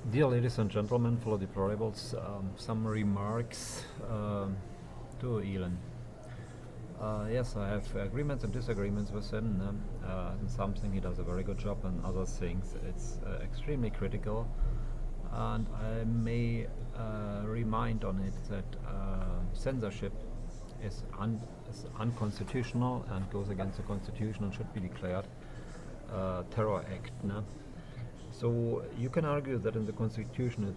Dear ladies and gentlemen, fellow deplorables, some remarks to Elon. Yes, I have agreements and disagreements with him. In something he does a very good job, and other things it's extremely critical. And I may remind on it that censorship is unconstitutional and goes against the constitution and should be declared terror act. No? So you can argue that in the constitution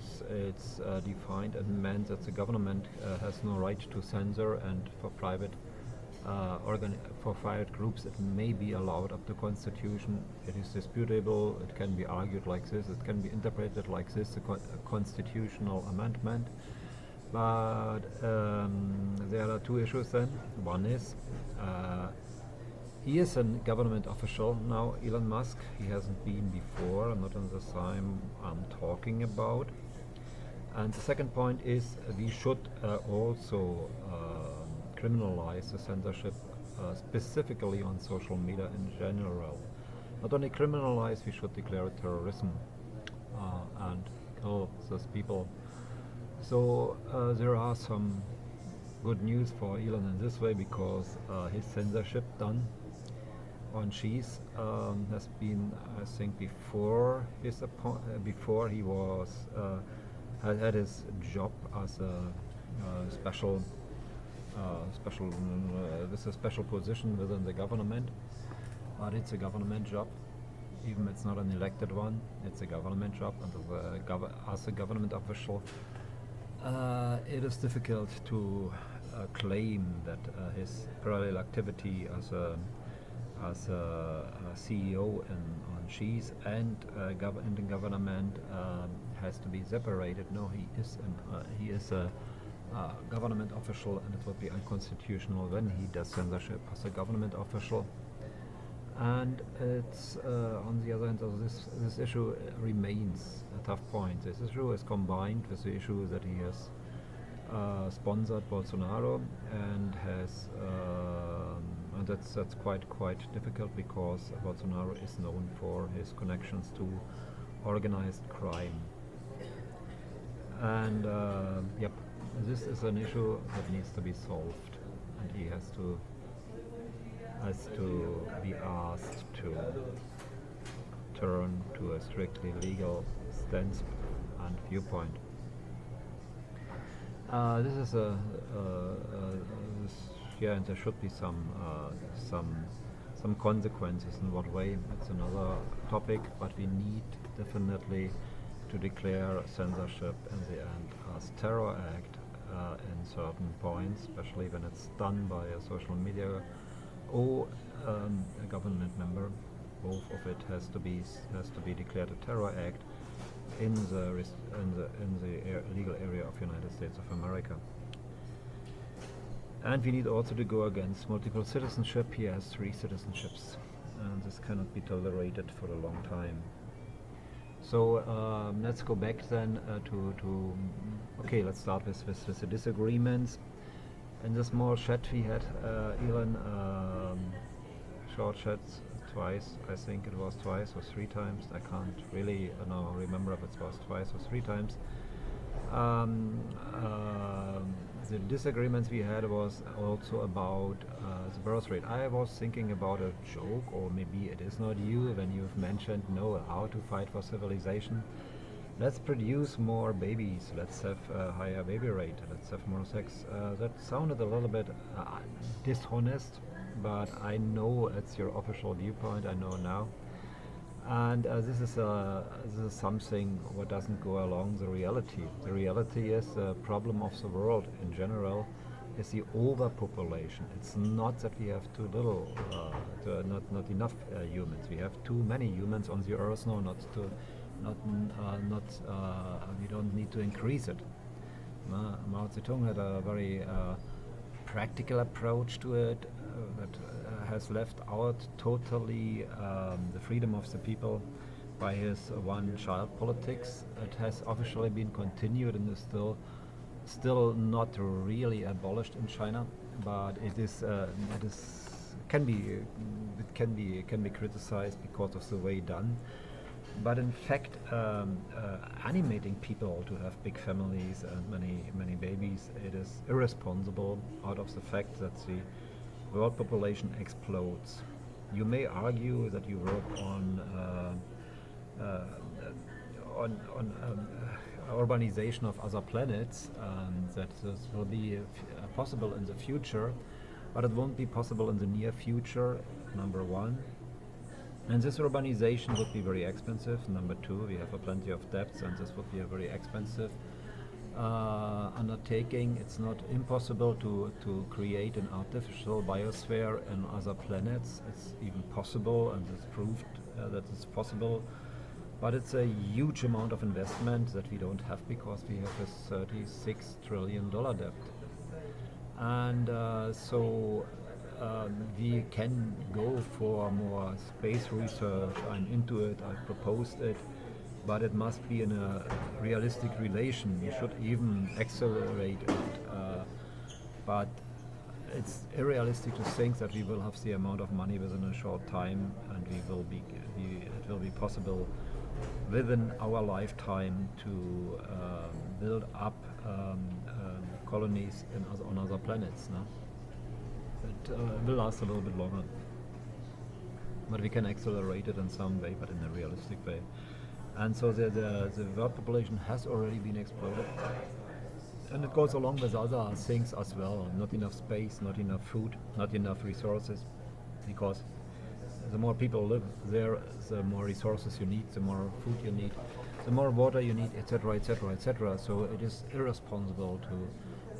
it's defined and meant that the government has no right to censor, and for private groups it may be allowed up to constitution. It is disputable. It can be argued like this. It can be interpreted like this: a constitutional amendment. But there are two issues then. One is he is a government official now, Elon Musk. He hasn't been before, not in the time I'm talking about. And the second point is we should also criminalize the censorship specifically on social media in general. Not only criminalize, we should declare it terrorism and kill those people. So there are some good news for Elon in this way, because his censorship done on cheese has been, I think, before before he was had his job as a special this is a special position within the government. But it's a government job, even it's not an elected one. It's a government job, and as a government official, it is difficult to claim that his parallel activity as a CEO on cheese and in the government has to be separated. No, he is a government official, and it would be unconstitutional when he does censorship as a government official. And it's on the other hand, this issue remains a tough point. This issue is combined with the issue that he has sponsored Bolsonaro, and has and that's quite difficult, because Bolsonaro is known for his connections to organized crime. And yep, this is an issue that needs to be solved, and he has to be asked to turn to a strictly legal stance and viewpoint. This is and there should be some consequences. In what way? It's another topic, but we need definitely to declare censorship in the end as terror act in certain points, especially when it's done by a social media or a government member. Both of it has to be declared a terror act in the legal area of United States of America. And we need also to go against multiple citizenship. He has 3 citizenships, and this cannot be tolerated for a long time. So let's go back then to okay, let's start with the disagreements. In the small chat we had Elon, short chats twice, I think it was twice or 3 times. I can't really now remember if it was twice or 3 times. The disagreements we had was also about the birth rate. I was thinking about a joke, or maybe it is not you, when you've mentioned how to fight for civilization. Let's produce more babies. Let's have a higher baby rate. Let's have more sex. That sounded a little bit dishonest, but I know it's your official viewpoint. I know now. And this is something what doesn't go along the reality. The reality is the problem of the world in general is the overpopulation. It's not that we have too little, not enough humans. We have too many humans on the earth now. We don't need to increase it. Mao Zedong had a very practical approach to it that has left out totally the freedom of the people by his one-child politics. It has officially been continued and is still not really abolished in China, but it can be criticized because of the way done. But in fact, animating people to have big families and many babies, it is irresponsible out of the fact that the world population explodes. You may argue that you work on urbanization of other planets, that this will be possible in the future, but it won't be possible in the near future. Number one. And this urbanization would be very expensive. Number two, we have plenty of debts, and this would be a very expensive undertaking. It's not impossible to create an artificial biosphere in other planets. It's even possible, and it's proved that it's possible. But it's a huge amount of investment that we don't have because we have a $36 trillion debt. And we can go for more space research. I'm into it, I proposed it, but it must be in a realistic relation. We should even accelerate it. But it's unrealistic to think that we will have the amount of money within a short time, and it will be possible within our lifetime to build up colonies on other planets. No? It will last a little bit longer, but we can accelerate it in some way, but in a realistic way. And so the world population has already been exploded, and it goes along with other things as well. Not enough space, not enough food, not enough resources, because the more people live there, the more resources you need, the more food you need, the more water you need, etc., etc., etc. So it is irresponsible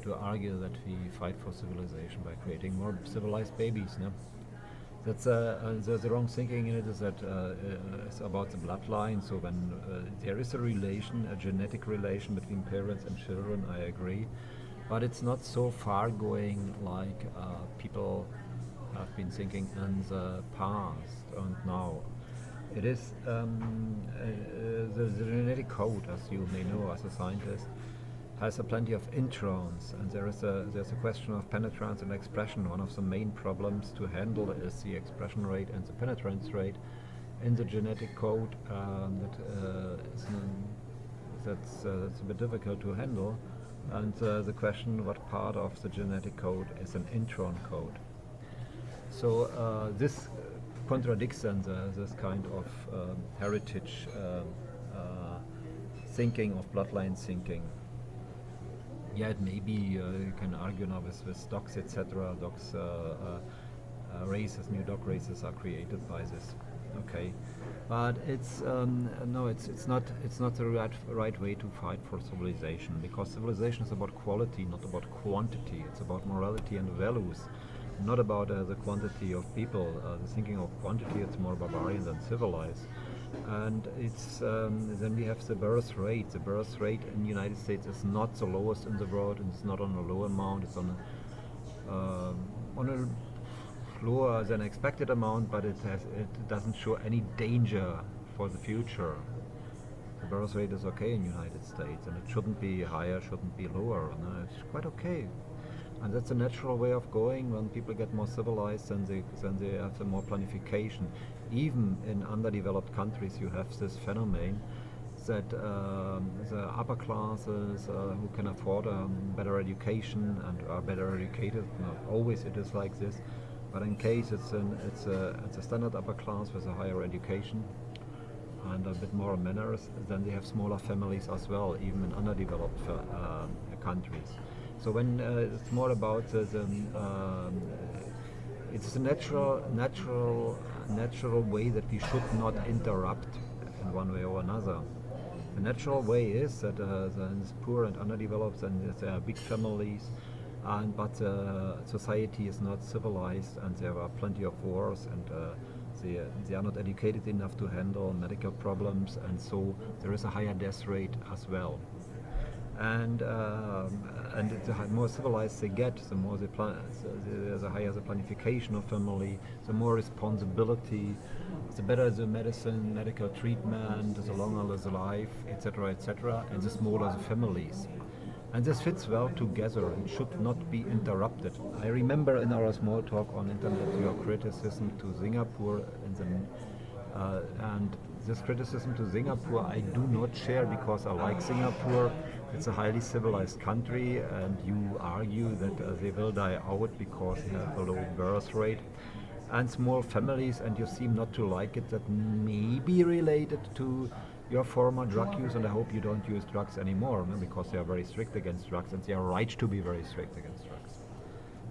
to argue that we fight for civilization by creating more civilized babies. No? That's the wrong thinking in it. Is that it's about the bloodline. So when there is a relation, a genetic relation between parents and children, I agree, but it's not so far going like people have been thinking in the past and now. It is the genetic code, as you may know as a scientist, has plenty of introns, and there's a question of penetrance and expression. One of the main problems to handle is the expression rate and the penetrance rate in the genetic code. That's a bit difficult to handle. And the question, what part of the genetic code is an intron code? So this contradicts then this kind of heritage thinking, of bloodline thinking. Yeah, it may be, you can argue now with dogs, etc. Dogs races, new dog races are created by this. Okay, but it's no, it's not the right way to fight for civilization, because civilization is about quality, not about quantity. It's about morality and values, not about the quantity of people. The thinking of quantity, it's more barbarian than civilized. And it's then we have the birth rate. The birth rate in the United States is not the lowest in the world, and it's not on a low amount. It's on a lower than expected amount, but it doesn't show any danger for the future. The birth rate is okay in the United States, and it shouldn't be higher, shouldn't be lower. No, it's quite okay. And that's a natural way of going. When people get more civilized, then they have more planification. Even in underdeveloped countries, you have this phenomenon that the upper classes who can afford better education and are better educated, not always it is like this, but in case it's a standard upper class with a higher education and a bit more manners, then they have smaller families as well, even in underdeveloped countries. So when it's more about it's a natural way that we should not interrupt in one way or another. The natural way is that it's poor and underdeveloped, and there are big families, but society is not civilized, and there are plenty of wars, and they are not educated enough to handle medical problems, and so there is a higher death rate as well. And the more civilized they get, the more the higher the planification of family, the more responsibility, the better the medical treatment, the longer the life, etc., etc., and the smaller the families. And this fits well together and should not be interrupted. I remember in our small talk on internet your criticism to Singapore and this criticism to Singapore I do not share, because I like Singapore. It's a highly civilized country, and you argue that they will die out because they have a low birth rate and small families, and you seem not to like it. That may be related to your former drug use, and I hope you don't use drugs anymore, no? Because they are very strict against drugs, and they are right to be very strict against drugs.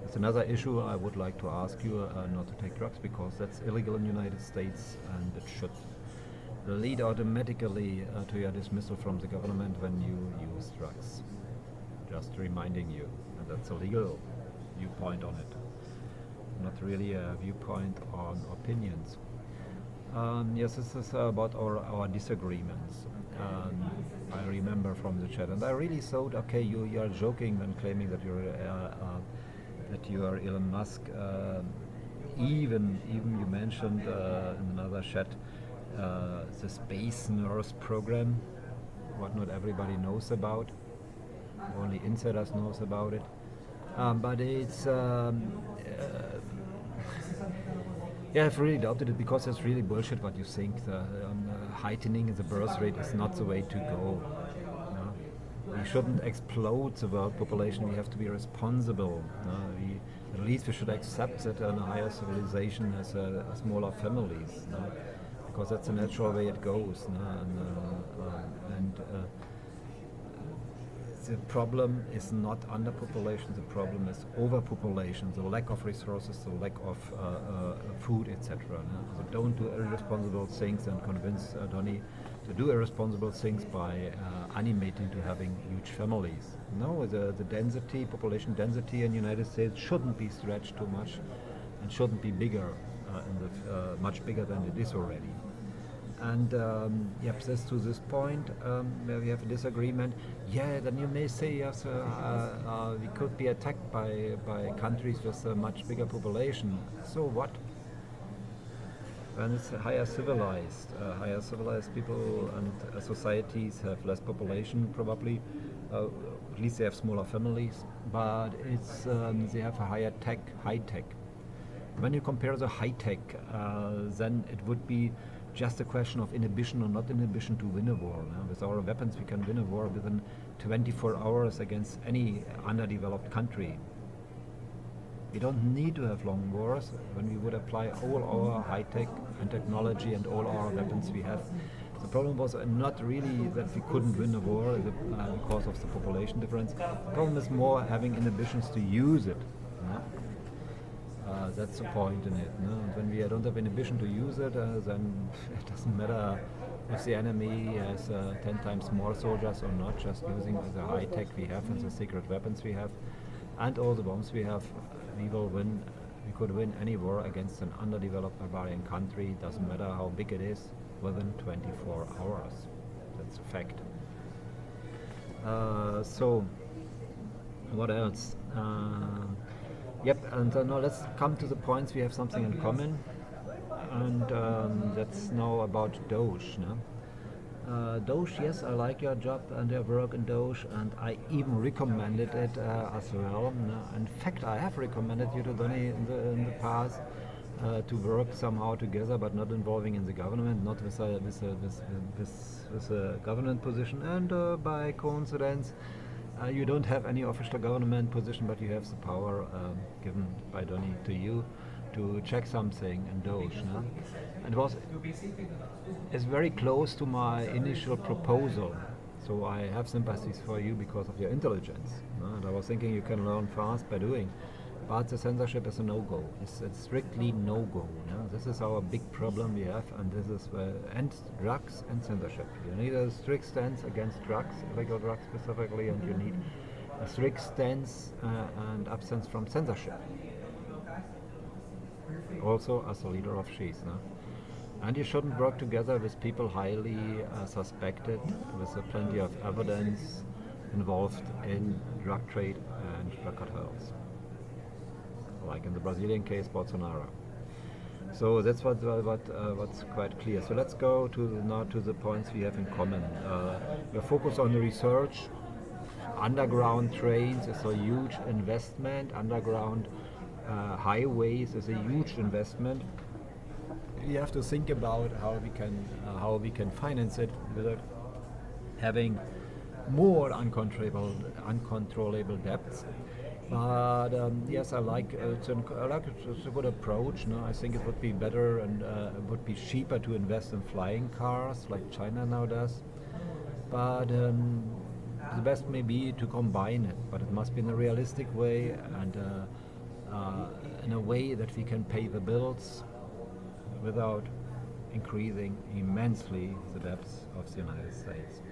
It's another issue I would like to ask you, not to take drugs, because that's illegal in the United States, and it should lead automatically to your dismissal from the government when you use drugs. Just reminding you, and that's a legal viewpoint on it, not really a viewpoint on opinions. Yes, this is about our disagreements. I remember from the chat, and I really thought, okay, you are joking when claiming that you are Elon Musk. Even you mentioned in another chat the space nurse program, what not everybody knows about, only insiders knows about it. But it's yeah, I've really doubted it, because it's really bullshit what you think. The heightening the birth rate is not the way to go. We shouldn't explode the world population. We have to be responsible. At least we should accept that in a higher civilization has smaller families, because that's the natural way it goes. The problem is not underpopulation, the problem is overpopulation, the lack of resources, the lack of food, etc. So don't do irresponsible things and convince Donny to do irresponsible things by animating to having huge families. No, the density, population density in the United States shouldn't be stretched too much, and shouldn't be bigger, much bigger than it is already. And yep, this to this point where we have a disagreement. Yeah, then you may say yes, we could be attacked by countries with a much bigger population. So what? When it's higher civilized people and societies have less population probably. At least they have smaller families, but it's they have a high tech. When you compare the high tech, then it would be just a question of inhibition or not inhibition to win a war. With our weapons we can win a war within 24 hours against any underdeveloped country. We don't need to have long wars when we would apply all our high tech and technology and all our weapons we have. The problem was not really that we couldn't win a war because of the population difference. The problem is more having inhibitions to use it. That's the point in it. And when we don't have inhibition to use it, then it doesn't matter if the enemy has 10 times more soldiers or not, just using the high tech we have and the secret weapons we have and all the bombs we have, we will win. We could win any war against an underdeveloped barbarian country, doesn't matter how big it is, within 24 hours. That's a fact. So, what else? Yep, and now let's come to the points we have something in common, and that's now about Doge. Doge, yes, I like your job and your work in Doge, and I even recommended it as well. In fact, I have recommended you to Donny in the past to work somehow together, but not involving in the government, not with a government position, and by coincidence, you don't have any official government position, but you have the power given by Donny to you to check something in Doge. And it's very close to my initial proposal. So I have sympathies for you because of your intelligence. And I was thinking you can learn fast by doing. But the censorship is a no-go. It's strictly no-go. This is our big problem we have, and this is and drugs and censorship. You need a strict stance against drugs, illegal drugs specifically, and you need a strict stance and absence from censorship. Also, as a leader of Shees. And you shouldn't work together with people highly suspected, with plenty of evidence involved in drug trade and drug cartels, like in the Brazilian case, Bolsonaro. So that's what's quite clear. So let's go now to the points we have in common. We're focused on the research. Underground trains is a huge investment. Underground highways is a huge investment. we have to think about how we can finance it without having more uncontrollable debts. But yes, I like it's a good approach. No, I think it would be better and it would be cheaper to invest in flying cars like China now does. But the best may be to combine it, but it must be in a realistic way and in a way that we can pay the bills without increasing immensely the debts of the United States.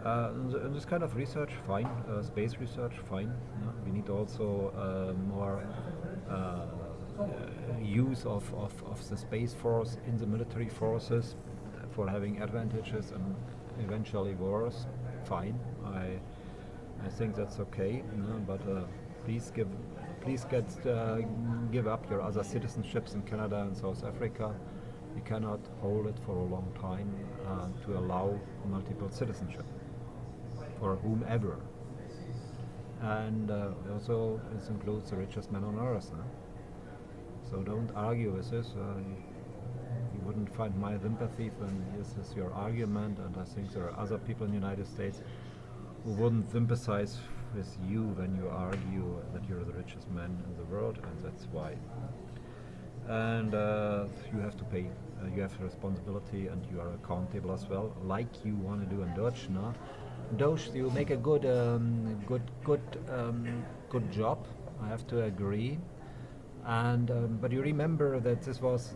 In this kind of research, fine. Space research, fine. No? We need also more use of the space force in the military forces for having advantages and eventually wars. Fine. I think that's okay. No? But please give up your other citizenships in Canada and South Africa. You cannot hold it for a long time to allow multiple citizenship for whomever. And also this includes the richest man on earth. No? So don't argue with this. You wouldn't find my sympathy when this is your argument, and I think there are other people in the United States who wouldn't sympathize with you when you argue that you're the richest man in the world, and that's why. And you have to pay. You have a responsibility, and you are accountable as well, like you want to do in Doge. No? Doge, you make a good job. I have to agree. And but you remember that this was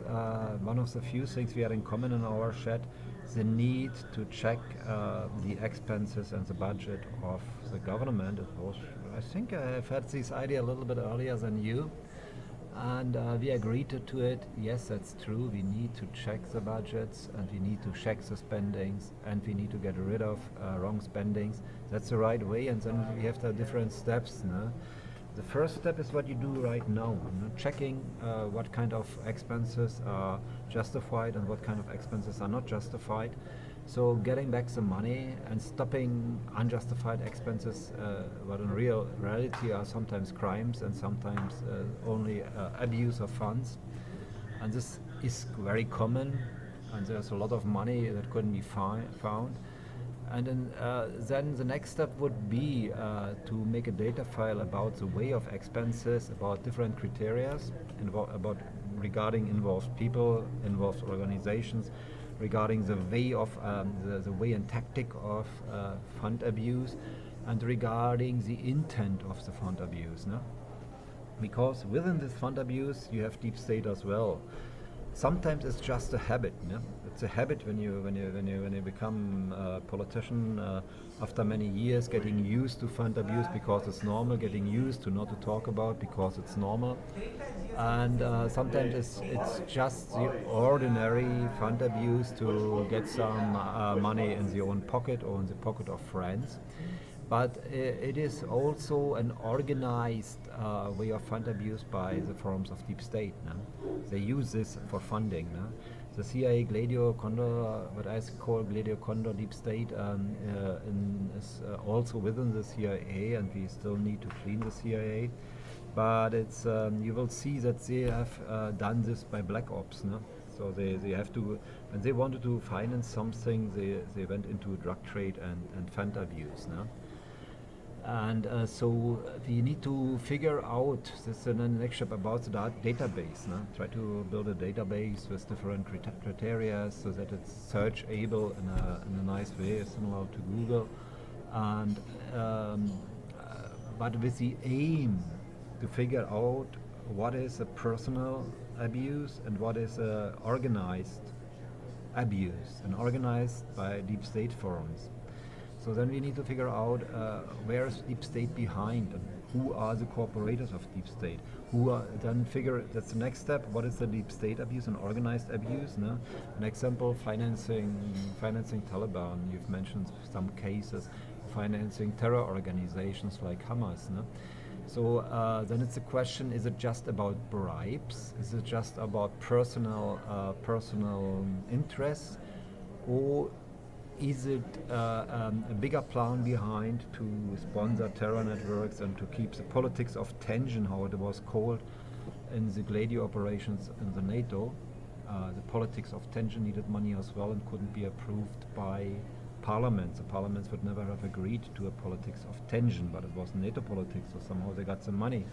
one of the few things we had in common in our chat: the need to check the expenses and the budget of the government. It was, I think, I've had this idea a little bit earlier than you. And we agreed to it. Yes, that's true. We need to check the budgets, and we need to check the spendings, and we need to get rid of wrong spendings. That's the right way, and then we have the different steps. No? The first step is what you do right now, checking what kind of expenses are justified and what kind of expenses are not justified. So getting back the money and stopping unjustified expenses, what in reality are sometimes crimes and sometimes only abuse of funds. And this is very common, and there's a lot of money that couldn't be found. And then the next step would be to make a data file about the way of expenses, about different criteria, about regarding involved people, involved organizations, regarding the way of the way and tactic of fund abuse, and regarding the intent of the fund abuse. No? Because within this fund abuse, you have deep state as well. Sometimes it's just a habit. No? It's a habit when you become a politician after many years, getting used to fund abuse because it's normal, getting used to not to talk about because it's normal, and sometimes it's just the ordinary fund abuse to get some money in the own pocket or in the pocket of friends. But it is also an organized way of fund abuse by the firms of deep state. No? They use this for funding. No? The CIA Gladio Condor, what I call Gladio Condor deep state, is also within the CIA, and we still need to clean the CIA. But it's you will see that they have done this by black ops. No? So they have to, when they wanted to finance something, they went into drug trade and fund abuse. No? And so we need to figure out, this is the next step, about the database. No? Try to build a database with different criteria so that it's searchable in a nice way, similar to Google. And but with the aim to figure out what is a personal abuse and what is organized abuse, and organized by deep state firms. So then we need to figure out where is deep state behind, and who are the cooperators of deep state. Then figure, that's the next step, what is the deep state abuse and organized abuse. No? An example, financing Taliban. You've mentioned some cases, financing terror organizations like Hamas. No? So then it's a question, is it just about bribes? Is it just about personal interests? Or is it a bigger plan behind to sponsor terror networks and to keep the politics of tension, how it was called in the Gladio operations in the NATO, The politics of tension needed money as well and couldn't be approved by parliaments. The parliaments would never have agreed to a politics of tension, but it was NATO politics, so somehow they got some money,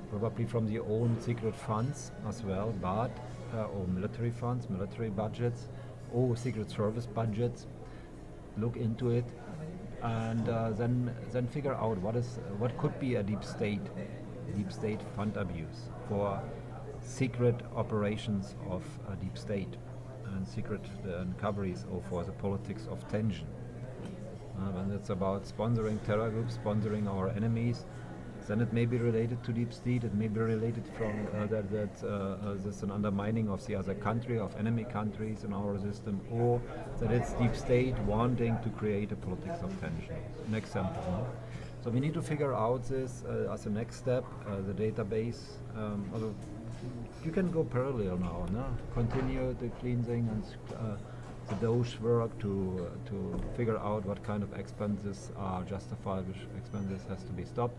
probably from their own secret funds as well, but or military funds, military budgets, or secret service budgets. Look into it, and then figure out what could be a deep state fund abuse for secret operations of a deep state and secret uncoveries or for the politics of tension. When it's about sponsoring terror groups, sponsoring our enemies, then it may be related to deep state. It may be related from that there's an undermining of the other country, of enemy countries in our system, or that it's deep state wanting to create a politics of tension. An example. No? So we need to figure out this as a next step. The database. Although you can go parallel now. No? Continue the cleansing and the Doge work to figure out what kind of expenses are justified, which expenses has to be stopped.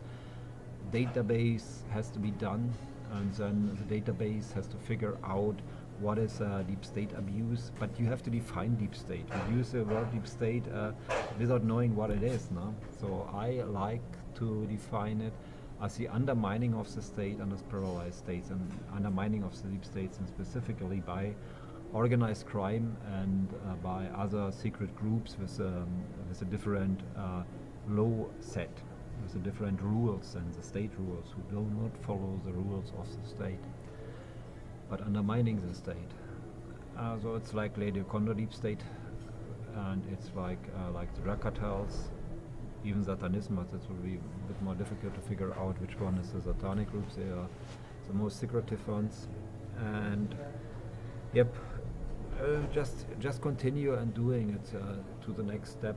Database has to be done, and then the database has to figure out what is deep state abuse, but you have to define deep state. We use the word deep state without knowing what it is. No? So I like to define it as the undermining of the state and as paralyzed states, and undermining of the deep states, and specifically by organized crime and by other secret groups with a different law set, with a different rules than the state rules, who do not follow the rules of the state, but undermining the state. So it's like Lady Kondo deep state, and it's like the drug cartels, even Satanism, but it will be a bit more difficult to figure out which one is the satanic groups. They are the most secretive ones. And yep, just continue and doing it to the next step,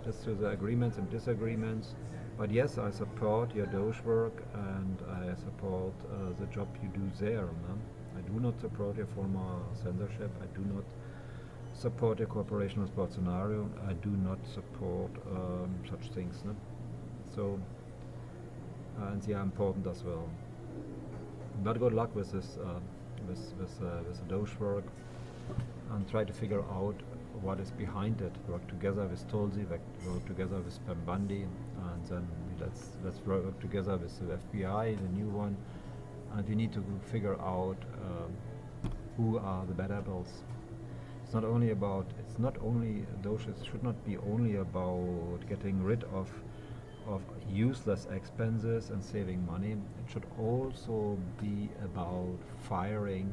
just to the agreements and disagreements. But yes, I support your Doge work, and I support the job you do there. I do not support your former censorship. I do not support your cooperation with Bolsonaro. I do not support such things. So, and they are important as well. But good luck with this, with the Doge work, and try to figure out what is behind it. Work together with Tulsi, work together with Pam Bundy, and then let's work together with the FBI, the new one, and we need to figure out who are the bad apples. It's not only Doge. It should not be only about getting rid of useless expenses and saving money. It should also be about firing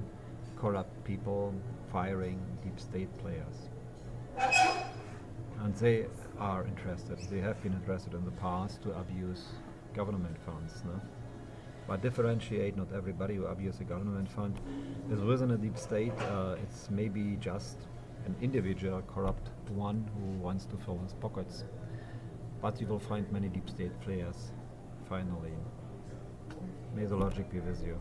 corrupt people, firing deep state players. And they are interested. They have been interested in the past to abuse government funds. No? But differentiate, not everybody who abuses a government fund is within a deep state. It's maybe just an individual corrupt one who wants to fill his pockets. But you will find many deep state players, finally. May the logic be with you.